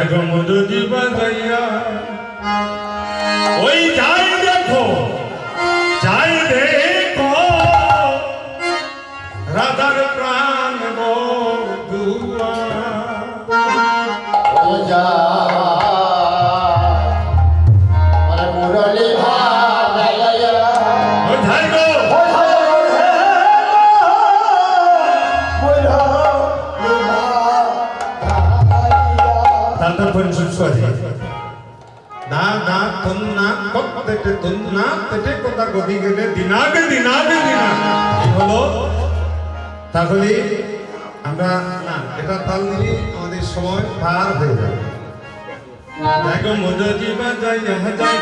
দেখো মধুজি বাজাইয়া ওই যাই দেখো রাধার প্রাণ বধুয়া মুরলী ভাইয়া তাদের পরিষদ সরি না না তুন্না কত্তেটে তুন্না তেটে কথা গদি গেলে দিনাগে এই হলো। তাহলে আমরা না এটা তাল দিলে আমাদের সময় পার হয়ে যাবে। দেখো মধুজি বাজাইয়া যায়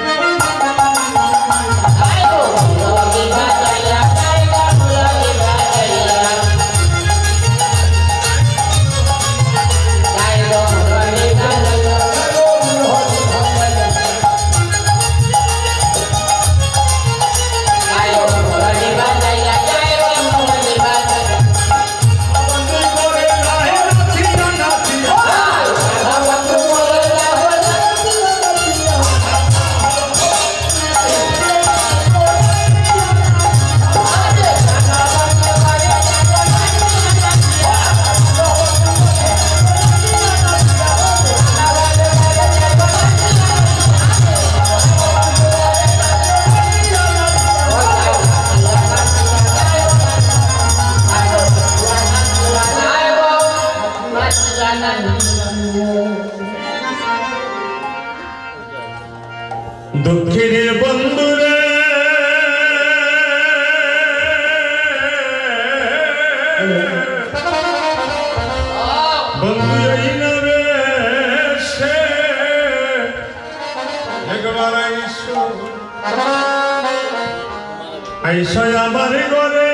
দক্ষিণের বন্ধুরে বন্ধু এইনারে সে একবার আইসো আমার ঘরে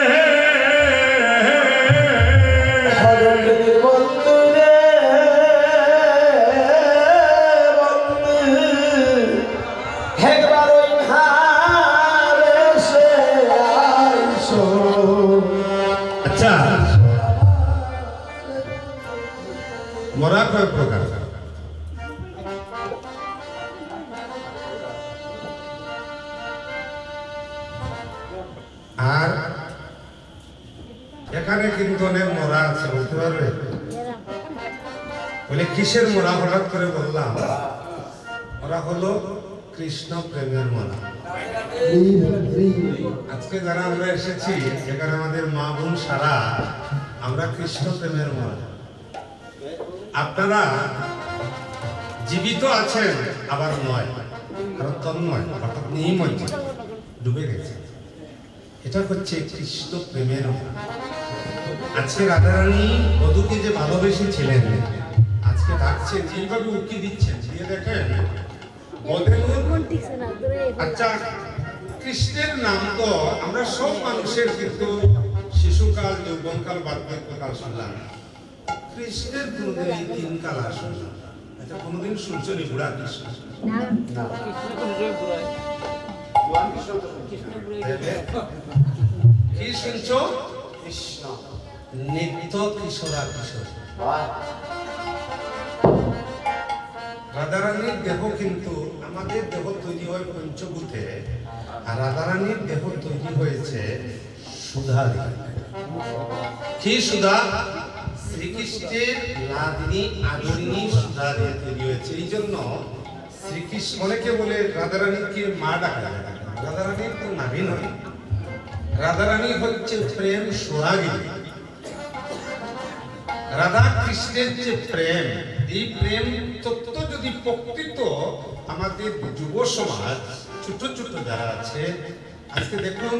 মরা কয় প্রকার? আর এখানে কিন্তু অনেক মরা আছে, বলতে পারবে? বলে কিসের মরা হঠাৎ করে বললাম? ওরা হলো কৃষ্ণ প্রেমের মরা। আজকে যারা আমরা এসেছি এখানে আমাদের মা বোন সারা আমরা কৃষ্ণ প্রেমের মরা। আপনারা জীবিত আছেন আবার নয়, কারণ তন্ময় অর্থাৎ নির্ময় ডুবে গেছে। এটা হচ্ছে কৃষ্ণ প্রেমের। আজকে রাধারানী বধূকে যে ভালোবেসেছিলেন আজকে ডাকছেন, যেভাবে উকি দিচ্ছেন দিয়ে দেখেন। আচ্ছা, কৃষ্ণের নাম তো আমরা সব মানুষের কিন্তু শিশুকাল যৌবনকাল বার্ধক্যকাল শুনলাম। কৃষ্ণের কোনদিন এই তিন কাল আসুন না। এটা কোনদিন সূর্যনি বুড়া কৃষ্ণ কি শুনছো? কৃষ্ণ নিত্য কিশোরা কিশোর। রাধারানীর দেহ কিন্তু আমাদের দেহ তৈরি হয় পঞ্চভূতে, আর রাধারানীর দেহ তৈরি হয়েছে সুধা দিয়ে। কি সুধা? শ্রীকৃষ্ণের লাদিনী আদরিনী সুধা দিয়ে তৈরি হয়েছে। এই জন্য শ্রীকৃষ্ণ অনেকে বলে রাধারানীকে মা ডাকা যায়। রাধারানীর তো নাভি নয়, রাধারানী হচ্ছে প্রেম সোহাগিনী। রাধা কৃষ্ণের যে প্রেম, এই প্রেম তত্ত্ব যদি প্রকৃত আমাদের যুব সমাজ ছোট ছোট যারা আছে আজকে দেখুন,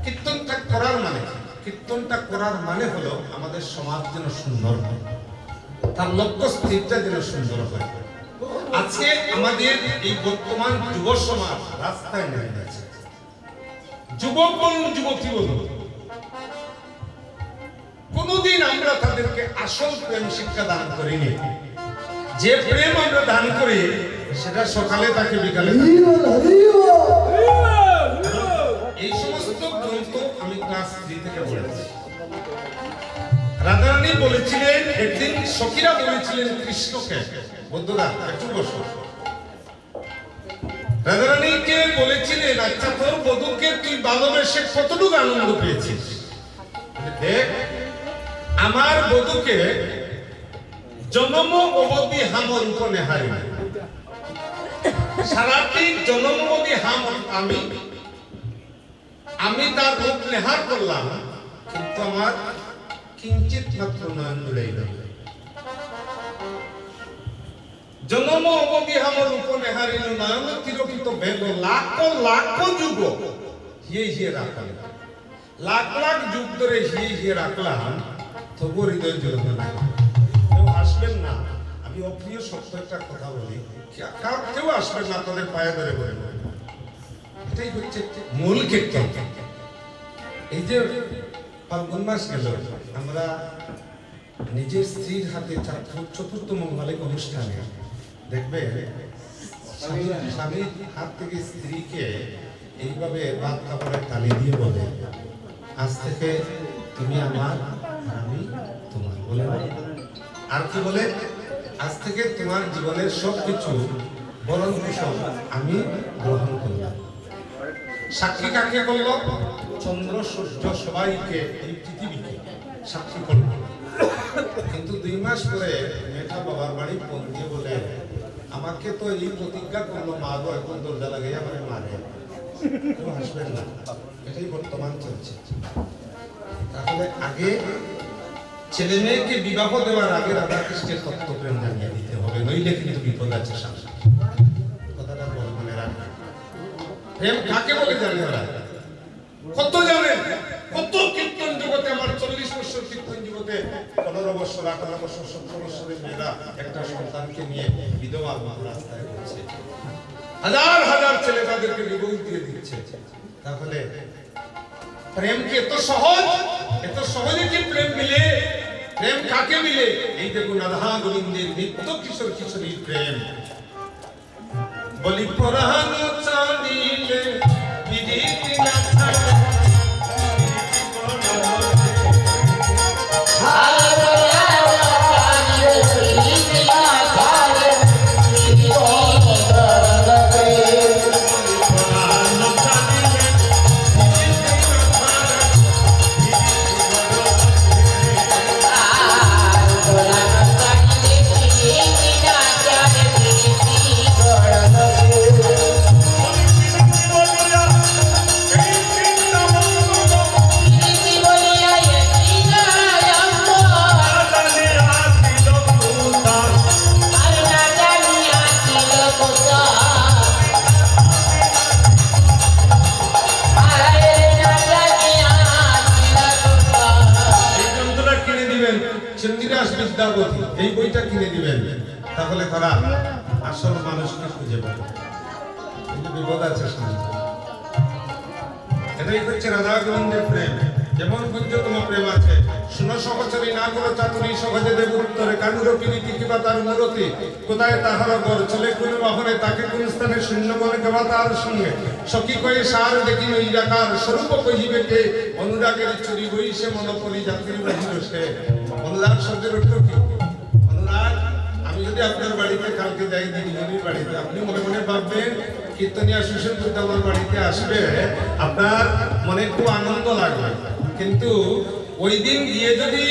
কীর্তনটা করার মানে কীর্তনটা করার মানে হলো আমাদের সমাজ যেন সুন্দর হয়, তার লক্ষ্য স্থিরটা যেন সুন্দর হয়। আজকে আমাদের এই বর্তমান যুব সমাজ রাস্তায় নেমে গেছে। যুবক বলুন যুবতী বলুন, কোনদিন আমরা তাদেরকে আসল প্রেম শিক্ষা দান করিনি। যে প্রেম আমরা দান করি সেটা সকালে থাকে বিকালে। এই সমস্ত গ্রন্থ আমি ক্লাস 3 থেকে পড়েছি। রাধারানী বলেছিলেন, একদিন সখীরা বলেছিলেন কৃষ্ণকে, বন্ধুরা একটু বসো। রাধারানীকে বলেছিলেন, আচ্ছা তোর বধূকে তুই ভালোবেসে কতটুকু আনন্দ পেয়েছিস? দেখ, আমার বধূকে জনম অবধি হাম রূপ নেহারি, সারাটি জনম অবধি হাম আমি তার রূপ নেহার করলাম, কিন্তু আমার কিঞ্চিত মাত্র নয়ন জুড়াইল। জনম অবধি হাম রূপ নেহারিল, নয়ন তিরকিত বেগ, লাখ লাখ যুগ হিয়ে রাখলাম, লাখ লাখ যুগ ধরে হিয়ে রাখলাম, তবু হৃদয় জুড়বে না। কেউ আসবেন না, আমি অপ্রিয় সত্য একটা কথা বলি, কেউ আসবেন না তোদের পায়ে ধরে বলে, এটাই হচ্ছে মূল কীর্তন। এই যে ফাল্গুন মাস গেল, আমরা নিজের স্ত্রীর হাতে চতুর্থ মঙ্গলিক অনুষ্ঠানে দেখবে স্বামীর হাত থেকে স্ত্রীকে এইভাবে বাদ কাপড়ের তালি দিয়ে বলে, আজ থেকে তুমি আমার আর আমি তোমার বলে। আর কি বলে, আজ থেকে তোমার জীবনের সবকিছু বরণ পোষণ আমি গ্রহণ করলাম। সাক্ষী কাকে করল? চন্দ্র সূর্য সবাইকে, এই পৃথিবীকে সাক্ষী করল। কিন্তু 2 মাস পরে মেঘা বাবার বাড়ি ফোন দিয়ে বলে, আমাকে তো এই প্রতিজ্ঞা করলো মা গো, এখন দরজা লাগিয়ে আমাকে মারে, কেউ আসবেন না। এটাই বর্তমান চলছে। তাহলে আগে ছেলে মেয়েকে বিবাহ দেওয়ার আগে রাধাকৃষ্ণের তত্ত্বপ্রেম জানিয়ে দিতে হবে, নইলে কিন্তু বিপদ আছে সামনে। কথাটা মনে রাখবেন। প্রেম কাকে বলে জানে ওরা? কত জানেন? কত কীর্তন জগতে, আমার 40 বছর কীর্তন জগতে 15 বছর 18 বছর 17 বছরের মেয়েরা একটা সন্তানকে নিয়ে বিধবা রাস্তায় ঘুরছে, হাজার হাজার ছেলে তাদেরকে বিবাহ দিয়ে দিচ্ছে। তাহলে প্রেম কি এত সহজ? এত সহজে কি প্রেম মিলে? প্রেম কাকে মিলে? এই দেখুন রাধা গোবিন্দের নিত্য কিশোর কিশোরীর প্রেম। বলি পরাণ চালিলে বিদিতি না ছাড়ে, এই বইটা কিনে দিবেন, তাহলে তারা আসল মানুষকে খুঁজে পাবে। বিপদ আছে সামনে। এটাই হচ্ছে রাধা গোবিন্দের প্রেম। যেমন পূজ্যতম প্রেম আছে, শুনো সহচরী না করো চাতুরী, সহজে দেব উত্তরে, কানুর প্রীতি কিবা তার মূরতি, কোথায় তাহার ঘর, চলে কোন বাহনে, তাকে কোন স্থানে, শূন্য মনে কেবা তার সঙ্গে, সখী কয়ে সার দেখি নৈরাকার, স্বরূপ কহিবে কে, অনুরাগের চুরি বইসে মনোপলি যাত্রী বাহির সে। অনুরাগ শব্দের অর্থ কি? অনুরাগ, আমি যদি আপনার বাড়িতে কালকে যাই দিদিমণির বাড়িতে, আপনি মনে মনে ভাববেন কীর্তনিয়া সুশীল আমার বাড়িতে আসবে, আপনার মনে খুব আনন্দ লাগবে। কিন্তু ওই দিন গিয়ে যদি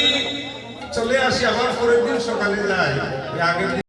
চলে আসি, আবার পরের দিন সকালে যাই, আগের দিন